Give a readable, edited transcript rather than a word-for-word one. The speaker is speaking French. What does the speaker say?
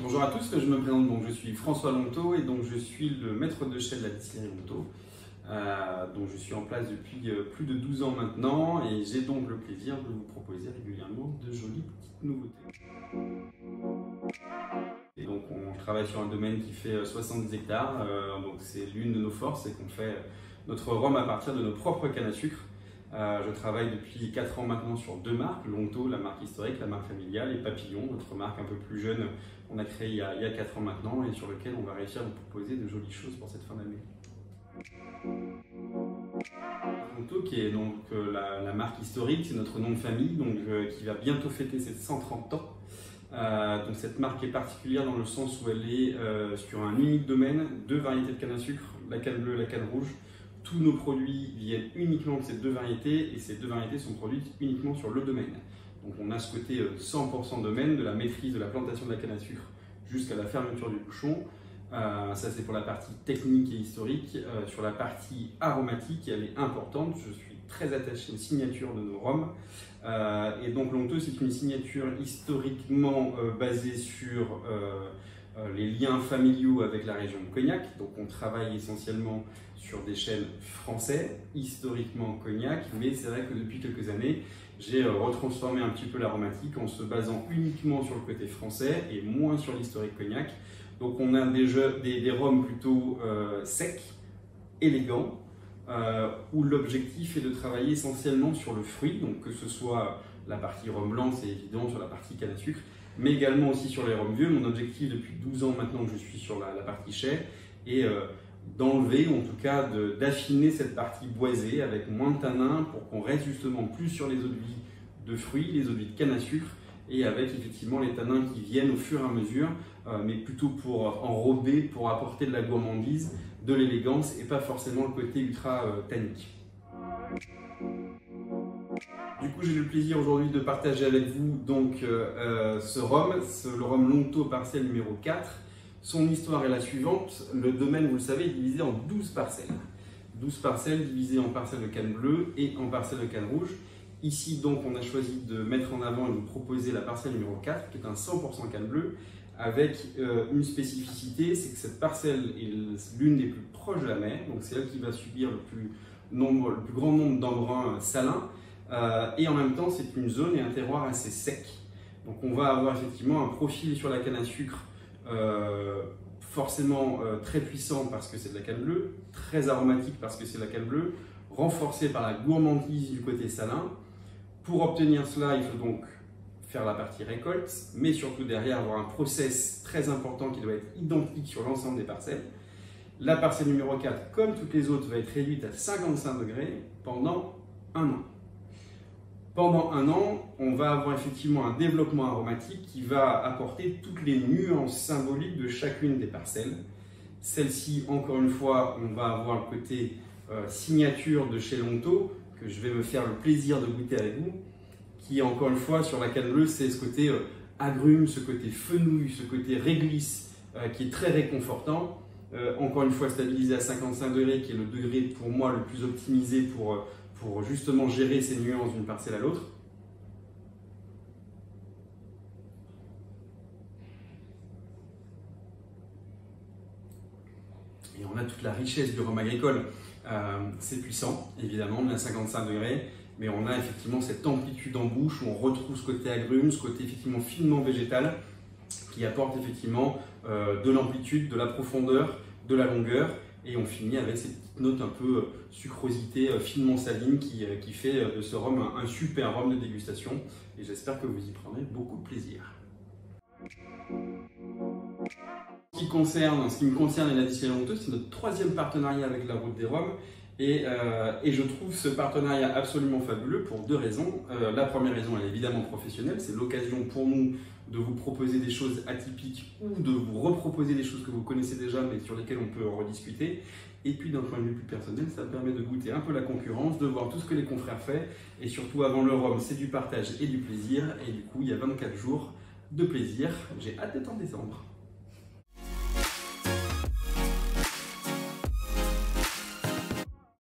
Bonjour à tous, je me présente, donc je suis François Lonteau et donc je suis le maître de chai de la distillerie Lonteau. Donc je suis en place depuis plus de 12 ans maintenant et j'ai donc le plaisir de vous proposer régulièrement de jolies petites nouveautés. Et donc on travaille sur un domaine qui fait 70 hectares, donc c'est l'une de nos forces, c'est qu'on fait notre rhum à partir de nos propres cannes à sucre. Je travaille depuis 4 ans maintenant sur 2 marques, Lonteau, la marque historique, la marque familiale, et Papillon, notre marque un peu plus jeune qu'on a créée il y a 4 ans maintenant et sur lequel on va réussir à vous proposer de jolies choses pour cette fin d'année. Lonteau, qui est donc la marque historique, c'est notre nom de famille, donc, qui va bientôt fêter ses 130 ans. Donc cette marque est particulière dans le sens où elle est sur un unique domaine, 2 variétés de canne à sucre, la canne bleue et la canne rouge. Tous nos produits viennent uniquement de ces 2 variétés et ces 2 variétés sont produites uniquement sur le domaine. Donc on a ce côté 100% domaine, de la maîtrise de la plantation de la canne à sucre jusqu'à la fermeture du bouchon. Ça c'est pour la partie technique et historique. Sur la partie aromatique, elle est importante. Je suis très attaché aux signatures de nos rhums. Et donc Lonteau, c'est une signature historiquement basée sur les liens familiaux avec la région de Cognac. Donc on travaille essentiellement sur des chênes français, historiquement Cognac, mais c'est vrai que depuis quelques années, j'ai retransformé un petit peu l'aromatique en se basant uniquement sur le côté français et moins sur l'historique Cognac. Donc on a des rhums plutôt secs, élégants, où l'objectif est de travailler essentiellement sur le fruit, donc que ce soit la partie rhum blanc, c'est évident, sur la partie canne à sucre, mais également aussi sur les rhums vieux. Mon objectif depuis 12 ans maintenant que je suis sur la partie chai est d'enlever, ou en tout cas d'affiner cette partie boisée avec moins de tanins pour qu'on reste justement plus sur les eaux de vie de fruits, les eaux de vie de canne à sucre, et avec effectivement les tanins qui viennent au fur et à mesure, mais plutôt pour enrober, pour apporter de la gourmandise, de l'élégance et pas forcément le côté ultra tannique. Du coup, j'ai le plaisir aujourd'hui de partager avec vous donc, ce rhum, le rhum Lonteau parcelle numéro 4. Son histoire est la suivante. Le domaine, vous le savez, est divisé en 12 parcelles. 12 parcelles divisées en parcelles de canne bleue et en parcelles de canne rouge. Ici, donc, on a choisi de mettre en avant et de vous proposer la parcelle numéro 4, qui est un 100% canne bleue, avec une spécificité, c'est que cette parcelle est l'une des plus proches de la mer, donc c'est elle qui va subir le plus grand nombre d'embruns salins. Et en même temps, c'est une zone et un terroir assez sec. Donc on va avoir effectivement un profil sur la canne à sucre forcément très puissant parce que c'est de la canne bleue, très aromatique parce que c'est de la canne bleue, renforcé par la gourmandise du côté salin. Pour obtenir cela, il faut donc faire la partie récolte, mais surtout derrière avoir un process très important qui doit être identique sur l'ensemble des parcelles. La parcelle numéro 4, comme toutes les autres, va être réduite à 55 degrés pendant 1 an. Pendant 1 an, on va avoir effectivement un développement aromatique qui va apporter toutes les nuances symboliques de chacune des parcelles. Celle-ci, encore une fois, on va avoir le côté signature de chez Lonteau, que je vais me faire le plaisir de goûter avec vous, qui, encore une fois, sur la canne bleue, c'est ce côté agrume, ce côté fenouil, ce côté réglisse, qui est très réconfortant. Encore une fois, stabilisé à 55 degrés, qui est le degré pour moi le plus optimisé pour justement gérer ces nuances d'une parcelle à l'autre. Et on a toute la richesse du rhum agricole. C'est puissant, évidemment, on est à 55 degrés, mais on a effectivement cette amplitude en bouche où on retrouve ce côté agrume, ce côté effectivement finement végétal qui apporte effectivement de l'amplitude, de la profondeur, de la longueur, et on finit avec ces petites notes un peu sucrosité finement saline qui fait de ce rhum un super rhum de dégustation, et j'espère que vous y prendrez beaucoup de plaisir. Ce qui me concerne et la distillerie Lonteau, c'est notre 3e partenariat avec la Route des Rhums. Et je trouve ce partenariat absolument fabuleux pour 2 raisons. La première raison, elle est évidemment professionnelle. C'est l'occasion pour nous de vous proposer des choses atypiques ou de vous reproposer des choses que vous connaissez déjà mais sur lesquelles on peut rediscuter. Et puis d'un point de vue plus personnel, ça permet de goûter un peu la concurrence, de voir tout ce que les confrères font. Et surtout, avant le rhum, c'est du partage et du plaisir. Et du coup, il y a 24 jours de plaisir. J'ai hâte d'être en décembre.